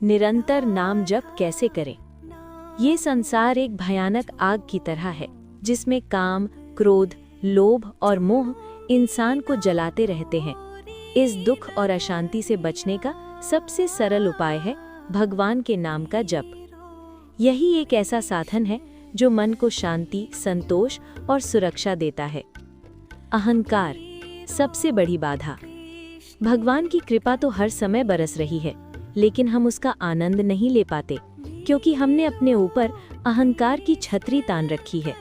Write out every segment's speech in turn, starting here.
निरंतर नाम जप कैसे करें। ये संसार एक भयानक आग की तरह है जिसमें काम, क्रोध, लोभ और मोह इंसान को जलाते रहते हैं। इस दुख और अशांति से बचने का सबसे सरल उपाय है भगवान के नाम का जप। यही एक ऐसा साधन है जो मन को शांति, संतोष और सुरक्षा देता है। अहंकार सबसे बड़ी बाधा। भगवान की कृपा तो हर समय बरस रही है, लेकिन हम उसका आनंद नहीं ले पाते क्योंकि हमने अपने ऊपर अहंकार की छतरी तान रखी है।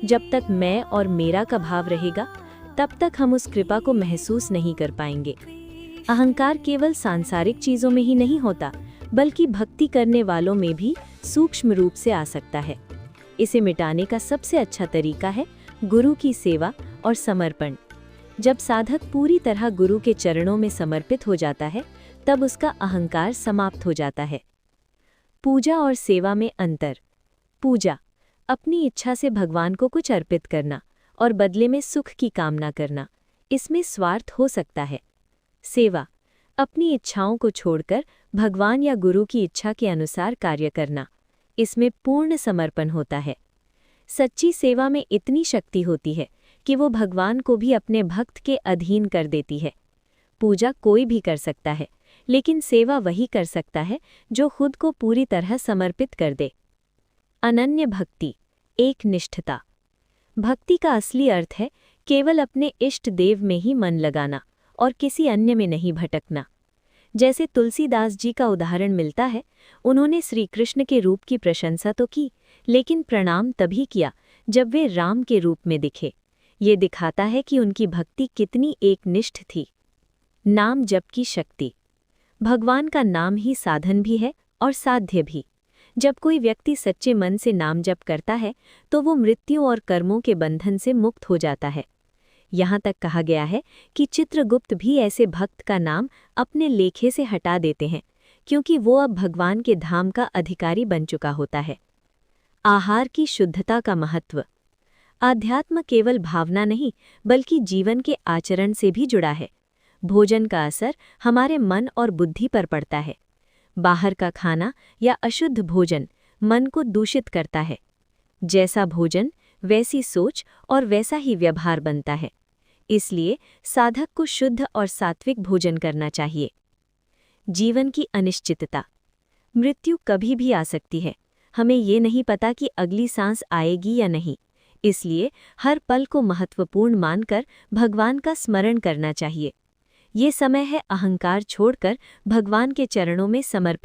जब तक मैं और मेरा का भाव रहेगा, तब तक हम उस कृपा को महसूस नहीं कर पाएंगे। अहंकार केवल सांसारिक चीजों में ही नहीं होता, बल्कि भक्ति करने वालों में भी सूक्ष्म रूप से आ सकता है। इसे मिटाने का सबसे अच्छा तरीका है गुरु की सेवा और समर्पण। जब साधक पूरी तरह गुरु के चरणों में समर्पित हो जाता है, तब उसका अहंकार समाप्त हो जाता है। पूजा और सेवा में अंतर। पूजा अपनी इच्छा से भगवान को कुछ अर्पित करना और बदले में सुख की कामना करना, इसमें स्वार्थ हो सकता है। सेवा अपनी इच्छाओं को छोड़कर भगवान या गुरु की इच्छा के अनुसार कार्य करना, इसमें पूर्ण समर्पण होता है। सच्ची सेवा में इतनी शक्ति होती है कि वो भगवान को भी अपने भक्त के अधीन कर देती है। पूजा कोई भी कर सकता है, लेकिन सेवा वही कर सकता है जो खुद को पूरी तरह समर्पित कर दे। अनन्य भक्ति, एक निष्ठता। भक्ति का असली अर्थ है केवल अपने इष्ट देव में ही मन लगाना और किसी अन्य में नहीं भटकना। जैसे तुलसीदास जी का उदाहरण मिलता है, उन्होंने श्री कृष्ण के रूप की प्रशंसा तो की, लेकिन प्रणाम तभी किया जब वे राम के रूप में दिखे। ये दिखाता है कि उनकी भक्ति कितनी एकनिष्ठ थी। नाम जप की शक्ति। भगवान का नाम ही साधन भी है और साध्य भी। जब कोई व्यक्ति सच्चे मन से नाम जप करता है, तो वो मृत्यु और कर्मों के बंधन से मुक्त हो जाता है। यहाँ तक कहा गया है कि चित्रगुप्त भी ऐसे भक्त का नाम अपने लेखे से हटा देते हैं, क्योंकि वो अब भगवान के धाम का अधिकारी बन चुका होता है। आहार की शुद्धता का महत्व। आध्यात्म केवल भावना नहीं, बल्कि जीवन के आचरण से भी जुड़ा है। भोजन का असर हमारे मन और बुद्धि पर पड़ता है। बाहर का खाना या अशुद्ध भोजन मन को दूषित करता है। जैसा भोजन, वैसी सोच और वैसा ही व्यवहार बनता है। इसलिए साधक को शुद्ध और सात्विक भोजन करना चाहिए। जीवन की अनिश्चितता। मृत्यु कभी भी आ सकती है। हमें ये नहीं पता कि अगली सांस आएगी या नहीं। इसलिए हर पल को महत्वपूर्ण मानकर भगवान का स्मरण करना चाहिए। ये समय है अहंकार छोड़कर भगवान के चरणों में समर्पित